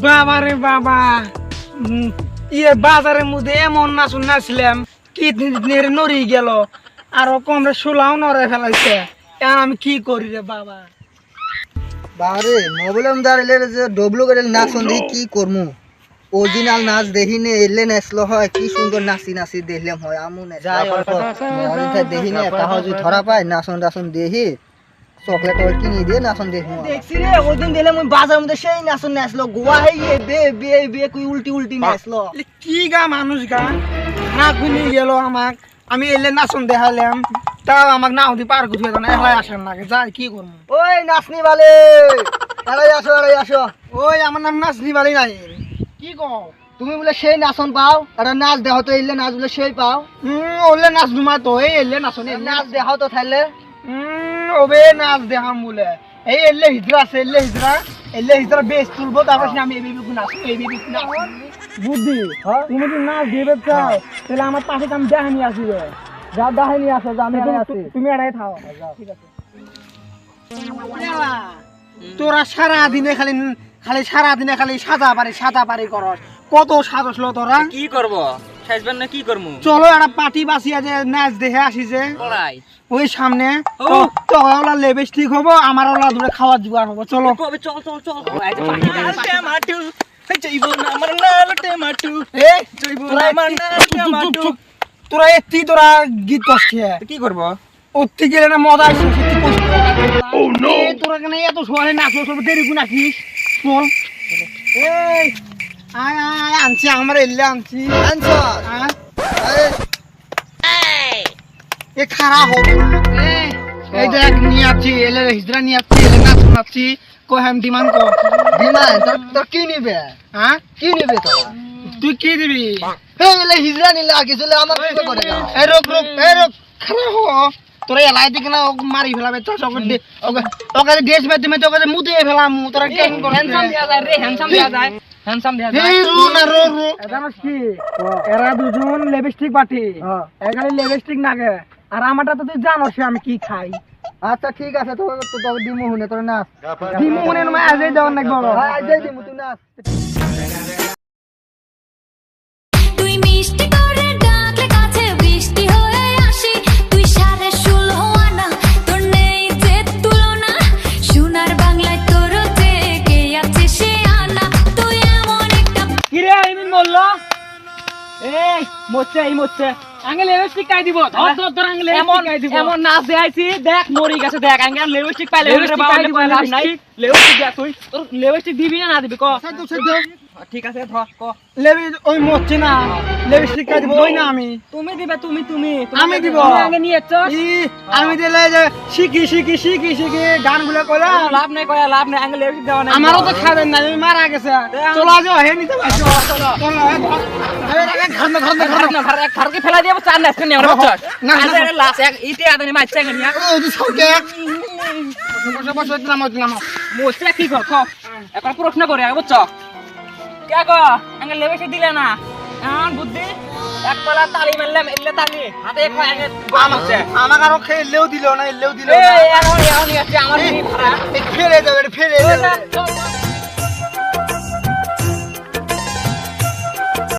বাবা রে বাবা, বাজারের মধ্যে এমন নাচুন নাচলাম কিডনি নড়ি গেল, আর কমরে শুলাও নড়ে ফেলাইছে। এখন আমি কি করি রে বাবা? বাবারে মোবাইল দাঁড়াইলে যে ডবলু করে নাচ দেখি কি করমু, অরিজিনাল নাচ দেখি নে এলে নাচলো হয়, কি সুন্দর নাচি নাচি দেখলাম হয়। আমু দেখি নে তাহলে যদি ধরা পায় নাচন টাচন দেখি চকলেট কিনে দিয়ে নাচন দেখবো। দেখছি রে ওই দিন দেখলাম ওই বাজার মধ্যে সেই নাচন নাচলো, গোয়া হয়ে বে বে বে কুই উল্টি উল্টি নাচলো। কি গা মানুষ গা, না খুনি গেল আমাক, আমি এলে নাচন দেখালাম, তাও আমাক না হতে পার করতে না, এলাই আসার নাকি যাই কি করবো। ওই নাচনি বালে এড়াই আসো এড়াই আসো। ওই আমার নাম নাচনি বালি নাই, কি কও? তুমি বলে সেই নাচন পাও, একটা নাচ দেহ তো এলে নাচ বলে সেই পাও। ওলে নাচ দুমা তো এই এলে নাচন নাচ দেখাও তো থাইলে। ওবে নাচ দেখাম বলে এই এলে হিজরা আছে, এলে হিজরা বেশ তুলবো, তারপর আমি এই বিবি নাচবো, এই বিবি নাচবো। বুদ্ধি, তুমি যদি নাচ দিবে চাও তাহলে আমার পাশে আমি দেখানি আসিবে, যা দেখানি আসো, আমি আছি, তুমি এড়াই থাও। ঠিক আছে। তোরা সারা দিনে খালি খালি সারা দিনে খালি সাদা পারি করস, কত সাজসলো তোরা। কি করব সাজবেন না কি করমু? চলো একটা পার্টি বাসিয়া যে নাচ দেখে আসি যে পড়াই ওই সামনে, তো ওলা লিপস্টিক হবো, আমার ওলা দূরে খাওয়ার জোগাড় হবো। চলো কবে চল চল চল এই যে পাটি টমাটো জইবো না আমার নাল টমাটো এই জইবো না আমার নাল টমাটো। তোরা এত্তি তোরা গীত কষ্টে কি করব? ওত্তি গেলে না মজা আসছে, সত্যি কষ্ট। ও নো, তোরা কেন এত সোয়ারে নাচো, সব দেরি গুণ আছিস? চল এই আয় আয় আনছি, আমার এলে আনছি আনছো এ খারাপ হবে না। এই দেখ নিয়ে আসছি, এলে হিজড়া নিয়ে আসছি, এলে নাচ নাচছি, কই আমি ডিমান্ড কর। বিমান তোর কি নিবে? হ্যাঁ কি নিবে তোর? তুই কি দিবি? এই এলে হিজরা নিলে আগে চলে আমার কি করে গা? এই রোক খারাপ হো, তোরা এলাই দিকে না মারি ফেলাবে, তো ওকে দেশ বেঁধে মেয়ে তোকে মুদিয়ে ফেলাম, তোরা কেমন করে? হ্যান্ডসাম দেয়া যায় রে, হ্যান্ডসাম দেয়া যায়, হ্যান্ডসাম দেয়া যায়। এই রু না রু জানিস কি, এরা দুজন লিপস্টিক বাটি, এখানে লিপস্টিক নাগে, আর আমারটা তো তুই জানোস আমি কি খাই। আচ্ছা ঠিক আছে, তোর দিমু হুনে তোর নাচ দিমু মনে নয় আজই দেওয়ার নাকি বড়। আজই দিমু তুই নাচ। তুই মিষ্টি করে ডাকলে কাছে বৃষ্টি হয়ে আসি, তুই সারে ষোলো আনা, তোর নেই যে তুলনা, সোনার বাংলায় তোর থেকে আছে সে আনা, তুই এমন একটা কিরে আইমিন বললো এই মরছে আঙ্গে লিপস্টিক কাই দিব, ধর আঙ্গে লিপস্টিক কাই দিব। এমন নাচ দেখাইছি, দেখ মরি গেছে, দেখ আঙ্গার লিপস্টিক পাইলে রে বাবা লাভ নাই। লিপস্টিক দেখ, তুই তোর লিপস্টিক দিবি না দিবি ক? ঠিক আছে ধর ক। ওই মরছে না, লিপস্টিক কাই দিব, ওই না আমি। তুমি দিবে, তুমি আমি দিব। তুমি আগে নিয়ে চল। আমি দিলে যে শিখি গানগুলো কইলা লাভ নাই কয়া, লাভ নাই, আঙ্গে লিপস্টিক দেওয়া নাই। আমারও তো খাবেন না, আমি মারা গেছে। চলো আজ হে নিতে পারছো, চলো ঘরকে ফেলা দিয়ে চার নাচ নিয়ে আমরা বচ্চা না, না, আরে লাস এক ইতে আদনি মাইছে গনিয়া মোস্টে কি কর খ এখন প্রশ্ন করে আগে বুঝছ কে গো আঙ্গে লেবেছে দিলে না এমন বুদ্ধি এক পালা তালি মারলাম এলে তালি হাতে এক আঙ্গে বাম আছে আমাকে আরো খেললেও দিল না, এলেও দিল এই না। এখন আছে আমার ভাড়া ফেলে দেবে, ফেলে দেবে।